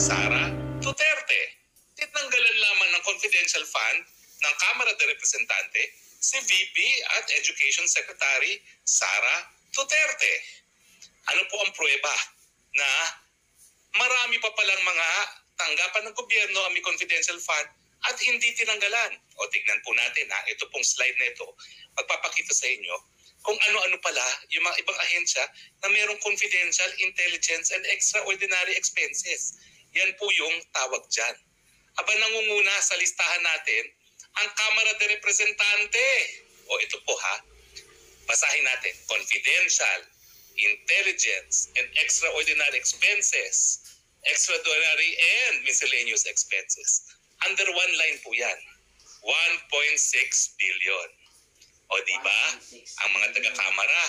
Sara Duterte. Tinanggalan lamang ng confidential fund ng Kamara de Representante si VP at Education Secretary Sara Duterte. Ano po ang pruweba na marami pa palang mga tanggapan ng gobyerno ang may confidential fund at hindi tinanggalan? O tignan po natin ito pong slide na ito, magpapakita sa inyo kung ano-ano pala yung mga ibang ahensya na mayroong confidential, intelligence, and extraordinary expenses. Yan po yung tawag dyan. Aba, nangunguna sa listahan natin ang Kamara de Representante. O ito po basahin natin. Confidential, intelligence, and extraordinary expenses. Extraordinary and miscellaneous expenses. Under one line po yan. 1.6 billion. O diba, ang mga taga-kamara,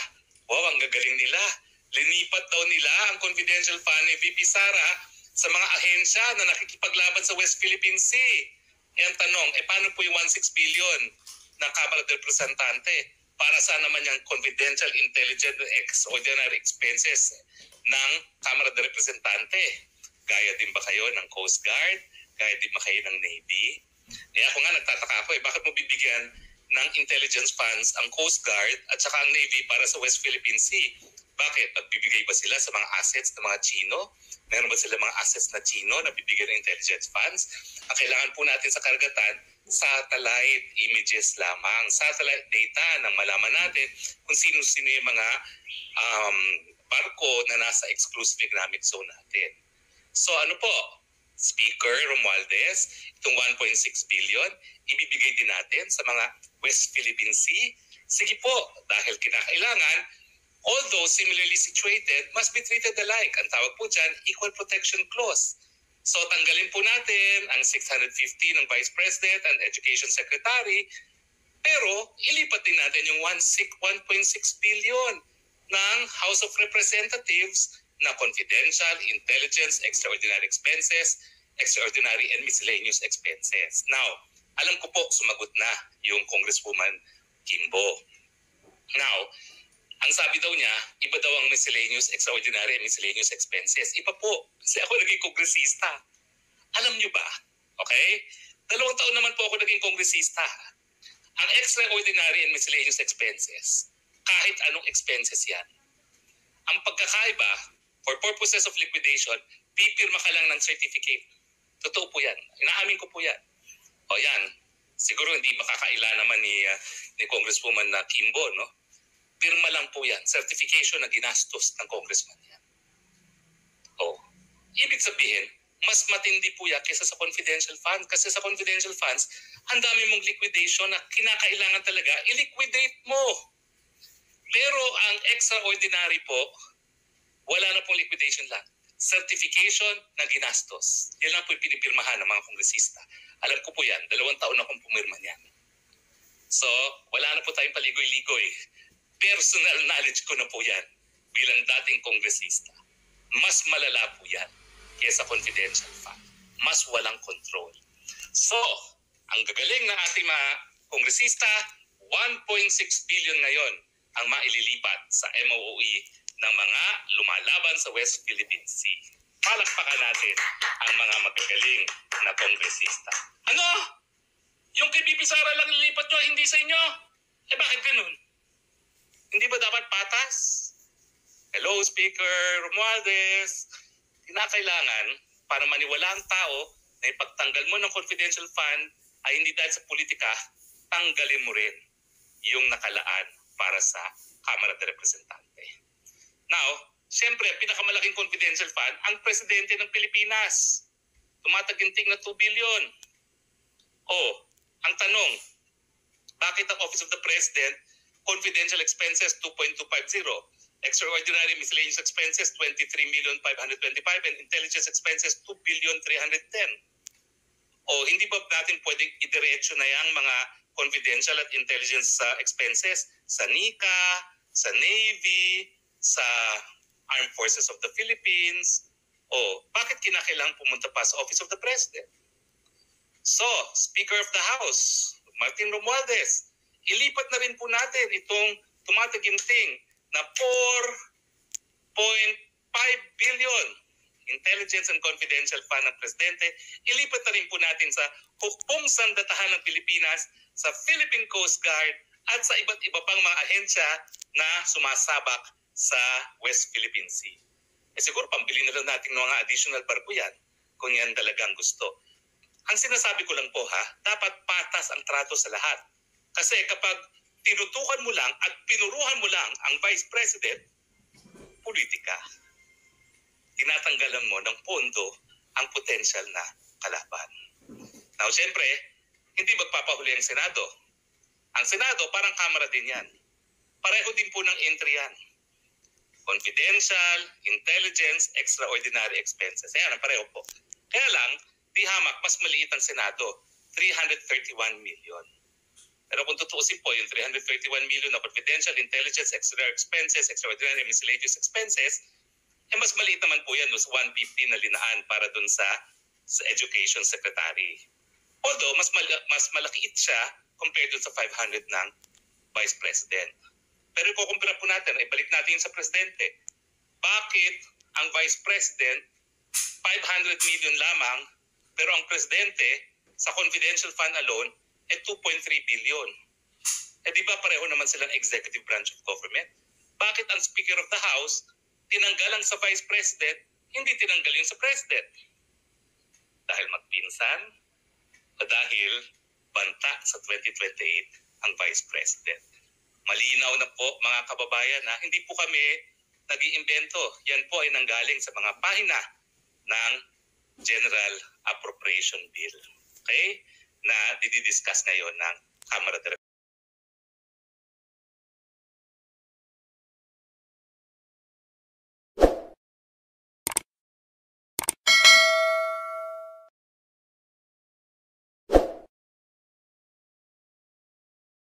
wow, ang gagaling nila. Linipat daw nila ang confidential fund ni VP Sara sa mga ahensya na nakikipaglaban sa West Philippine Sea. E ang tanong, paano po yung 1.6 billion ng Kamara de Representante para saan naman yung confidential, intelligent, extraordinary expenses ng Kamara de Representante? Gaya din ba kayo ng Coast Guard? Gaya din ba kayo ng Navy? Ako nga nagtataka ako, bakit mo bibigyan ng intelligence funds ang Coast Guard at saka ang Navy para sa West Philippine Sea? Bakit? Magbibigay ba sila sa mga assets ng mga Chino? Meron ba sila mga assets na Chino na bibigyan ng intelligence funds? Ang kailangan po natin sa karagatan, satellite images lamang. Satellite data nang malaman natin kung sino-sino yung mga barko na nasa exclusive economic zone natin. So ano po? Speaker Romualdez, itong 1.6 billion, ibibigay din natin sa mga West Philippine Sea. Sige po, dahil kinakailangan, all those similarly situated must be treated alike. Ang tawag po dyan, Equal Protection Clause. So tanggalin po natin ang 650 ng Vice President and Education Secretary, pero ilipat din natin yung 1.6 billion ng House of Representatives na confidential, intelligence, extraordinary expenses, extraordinary and miscellaneous expenses. Now, alam ko po, sumagot na yung Congresswoman Kimbo. Now, ang sabi daw niya, iba daw ang miscellaneous, extraordinary and miscellaneous expenses. Iba po, kasi ako naging kongresista. Alam niyo ba? Okay? 2 taon naman po ako naging kongresista. Ang extraordinary and miscellaneous expenses, kahit anong expenses yan. Ang pagkakaiba, for purposes of liquidation, pipirma ka lang ng certificate. Totoo po yan. Inaamin ko po yan. O yan, siguro hindi makakaila naman ni Congresswoman na Kimbo, no? Pirma lang po yan. Certification na ginastos ng congressman yan. O, ibig sabihin, mas matindi po yan kaysa sa confidential fund. Kasi sa confidential funds, ang dami mong liquidation na kinakailangan talaga, i-liquidate mo. Pero ang extraordinary po, wala na pong liquidation lang. Certification na ginastos. Yan lang po yung pinipirmahan ng mga kongresista. Alam ko po yan, 2 taon akong pumirma niyan. So, wala na po tayong paligoy-ligoy. Personal knowledge ko na po yan bilang dating kongresista. Mas malala po yan kaysa confidential fund. Mas walang control. So, ang gagaling ng ating mga kongresista, 1.6 billion ngayon ang maililipat sa MOOE ng mga lumalaban sa West Philippine Sea. Palakpakan natin ang mga magagaling na kongresista. Ano? Yung kay BP Sara lang nilipat nyo, hindi sa inyo? Bakit ganun? Hindi ba dapat patas? Hello, Speaker Romualdez. Kinakailangan para maniwala ang tao na ipagtanggal mo ng confidential fund ay hindi dahil sa politika, tanggalin mo rin yung nakalaan para sa Kamara de Representante. Now, siyempre, pinakamalaking confidential fund, ang Presidente ng Pilipinas. Tumataginting na 2 billion. Ang tanong, bakit ang Office of the President, confidential expenses 2.250, extraordinary miscellaneous expenses 23,525, and intelligence expenses 2,310? Hindi ba natin pwedeng idiretso na yung mga confidential at intelligence expenses sa NICA, sa Navy, sa Armed Forces of the Philippines? Bakit kinakailangan pumunta pa sa Office of the President? So, Speaker of the House, Martin Romualdez, ilipat na rin po natin itong tumataginting na 4.5 billion. Intelligence and Confidential Fund ng Presidente, ilipat na rin po natin sa hukbong sandatahan ng Pilipinas, sa Philippine Coast Guard, at sa iba't iba pang mga ahensya na sumasabak sa West Philippine Sea. Siguro pambili na lang natin ng mga additional barko yan kung yan talagang gusto. Ang sinasabi ko lang po dapat patas ang trato sa lahat. Kasi kapag tinutukan mo lang at pinuruhan mo lang ang Vice President, politika. Tinatanggalan mo ng pondo ang potential na kalaban. Now, siyempre, hindi magpapahuli ang Senado. Ang Senado, parang kamara din yan. Pareho din po ng entry yan. Confidential, intelligence, extraordinary expenses. Ayan, pareho po. Kaya lang, di hamak, mas maliit ang Senado. 331 million. Pero kung tutuusin po, yung 331 million na confidential, intelligence, extra expenses, extraordinary miscellaneous expenses, mas maliit naman po yan, 150 na linaan para dun sa Education Secretary. Although, mas malakiit siya compared dun sa 500 ng Vice President. Pero kukumpira po natin, ibalik natin yun sa Presidente. Bakit ang Vice President, 500 million lamang, pero ang Presidente, sa confidential fund alone, 2.3 billion. Di ba pareho naman silang executive branch of government? Bakit ang Speaker of the House, tinanggalan sa Vice President, hindi tinanggal yung sa President? Dahil magpinsan o dahil banta sa 2028 ang Vice President. Malinaw na po mga kababayan na hindi po kami nag-iimbento. Yan po ay nanggaling sa mga pahina ng General Appropriation Bill. Okay? Na didiscuss ngayon ng Kamara de